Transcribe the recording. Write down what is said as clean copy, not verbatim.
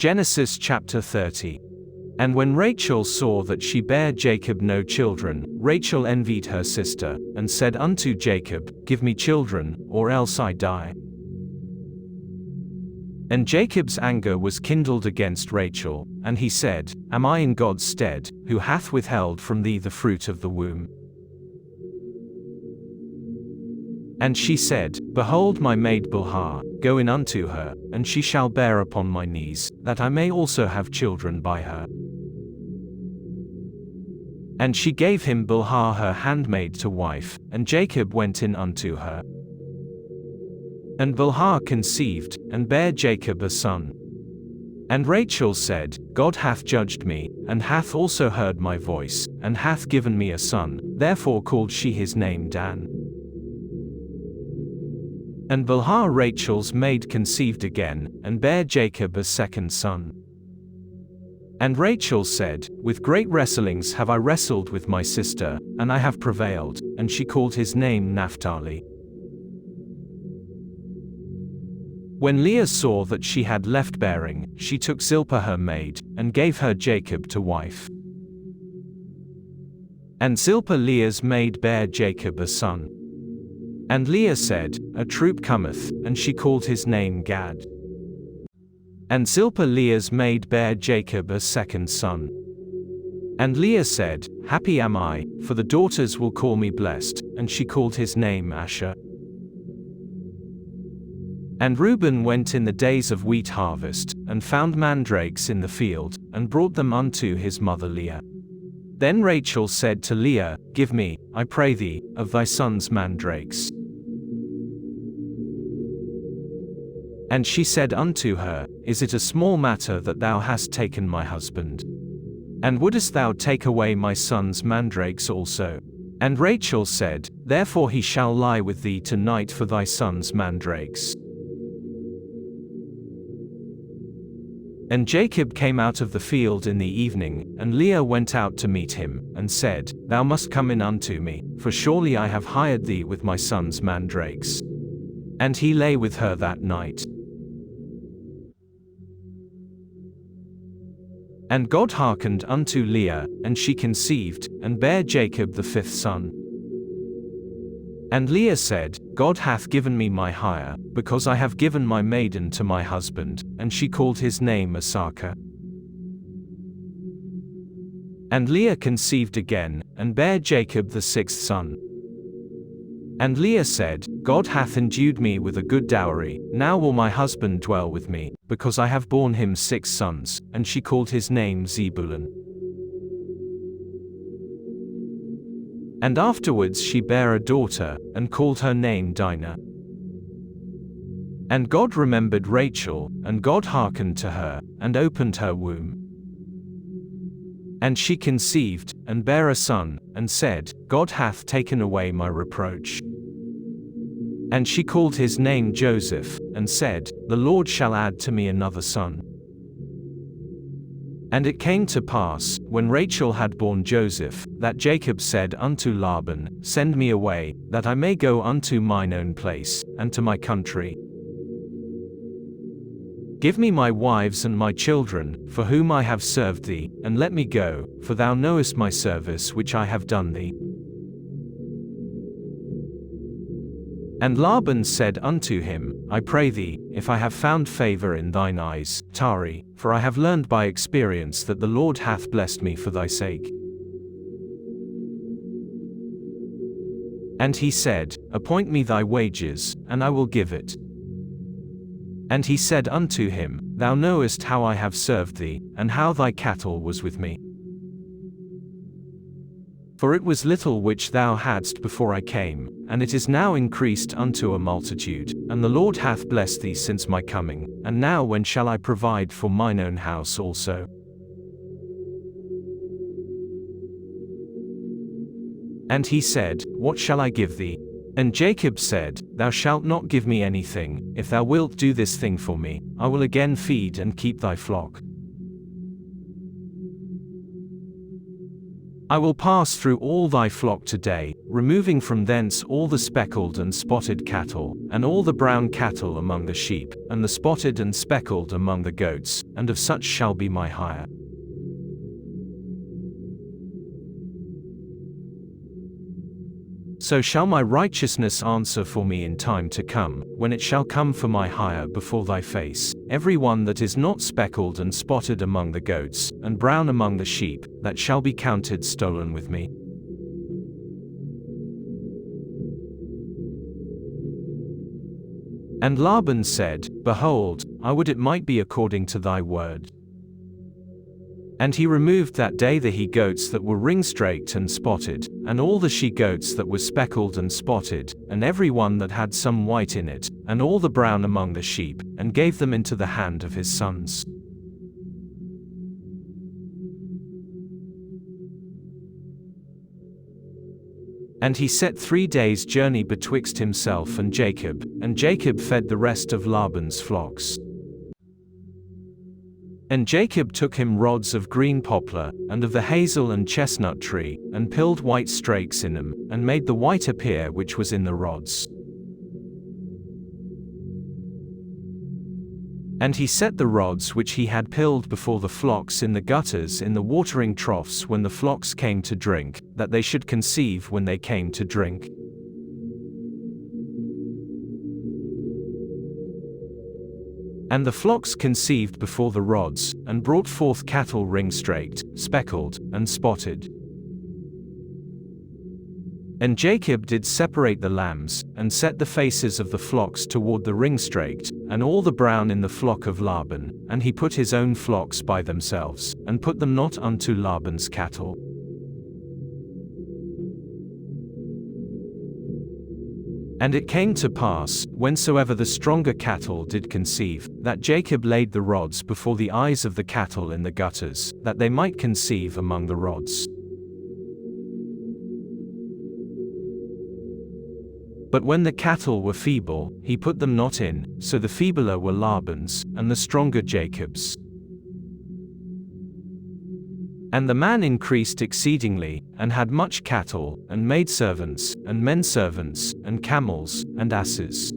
Genesis chapter 30. And when Rachel saw that she bare Jacob no children, Rachel envied her sister, and said unto Jacob, Give me children, or else I die. And Jacob's anger was kindled against Rachel, and he said, Am I in God's stead, who hath withheld from thee the fruit of the womb? And she said, Behold my maid Bilhah, go in unto her, and she shall bear upon my knees, that I may also have children by her. And she gave him Bilhah her handmaid to wife, and Jacob went in unto her. And Bilhah conceived, and bare Jacob a son. And Rachel said, God hath judged me, and hath also heard my voice, and hath given me a son, therefore called she his name Dan. And Bilhah Rachel's maid conceived again, and bare Jacob a second son. And Rachel said, With great wrestlings have I wrestled with my sister, and I have prevailed, and she called his name Naphtali. When Leah saw that she had left bearing, she took Zilpah her maid, and gave her Jacob to wife. And Zilpah Leah's maid bare Jacob a son. And Leah said, A troop cometh, and she called his name Gad. And Zilpah Leah's maid bare Jacob a second son. And Leah said, Happy am I, for the daughters will call me blessed, and she called his name Asher. And Reuben went in the days of wheat harvest, and found mandrakes in the field, and brought them unto his mother Leah. Then Rachel said to Leah, Give me, I pray thee, of thy son's mandrakes. And she said unto her, Is it a small matter that thou hast taken my husband? And wouldest thou take away my son's mandrakes also? And Rachel said, Therefore he shall lie with thee tonight for thy son's mandrakes. And Jacob came out of the field in the evening, and Leah went out to meet him, and said, Thou must come in unto me, for surely I have hired thee with my son's mandrakes. And he lay with her that night. And God hearkened unto Leah, and she conceived, and bare Jacob the fifth son. And Leah said, God hath given me my hire, because I have given my maiden to my husband, and she called his name Issachar. And Leah conceived again, and bare Jacob the sixth son. And Leah said, God hath endued me with a good dowry, now will my husband dwell with me, because I have borne him 6 sons, and she called his name Zebulun. And afterwards she bare a daughter, and called her name Dinah. And God remembered Rachel, and God hearkened to her, and opened her womb. And she conceived, and bare a son, and said, God hath taken away my reproach. And she called his name Joseph, and said, The Lord shall add to me another son. And it came to pass, when Rachel had borne Joseph, that Jacob said unto Laban, Send me away, that I may go unto mine own place, and to my country. Give me my wives and my children, for whom I have served thee, and let me go, for thou knowest my service which I have done thee. And Laban said unto him, I pray thee, if I have found favor in thine eyes, tarry, for I have learned by experience that the Lord hath blessed me for thy sake. And he said, Appoint me thy wages, and I will give it. And he said unto him, Thou knowest how I have served thee, and how thy cattle was with me. For it was little which thou hadst before I came, and it is now increased unto a multitude, and the Lord hath blessed thee since my coming, and now when shall I provide for mine own house also? And he said, What shall I give thee? And Jacob said, Thou shalt not give me anything, if thou wilt do this thing for me, I will again feed and keep thy flock. I will pass through all thy flock today, removing from thence all the speckled and spotted cattle, and all the brown cattle among the sheep, and the spotted and speckled among the goats, and of such shall be my hire. So shall my righteousness answer for me in time to come, when it shall come for my hire before thy face, every one that is not speckled and spotted among the goats, and brown among the sheep, that shall be counted stolen with me. And Laban said, Behold, I would it might be according to thy word. And he removed that day the he-goats that were ring-straked and spotted, and all the she-goats that were speckled and spotted, and every one that had some white in it, and all the brown among the sheep, and gave them into the hand of his sons. And he set 3 days' journey betwixt himself and Jacob fed the rest of Laban's flocks. And Jacob took him rods of green poplar, and of the hazel and chestnut tree, and pilled white strakes in them, and made the white appear which was in the rods. And he set the rods which he had pilled before the flocks in the gutters in the watering troughs when the flocks came to drink, that they should conceive when they came to drink. And the flocks conceived before the rods, and brought forth cattle ring-straked, speckled, and spotted. And Jacob did separate the lambs, and set the faces of the flocks toward the ring-straked, and all the brown in the flock of Laban, and he put his own flocks by themselves, and put them not unto Laban's cattle. And it came to pass, whensoever the stronger cattle did conceive, that Jacob laid the rods before the eyes of the cattle in the gutters, that they might conceive among the rods. But when the cattle were feeble, he put them not in, so the feebler were Laban's, and the stronger Jacob's. And the man increased exceedingly, and had much cattle, and maidservants, and menservants, and camels, and asses.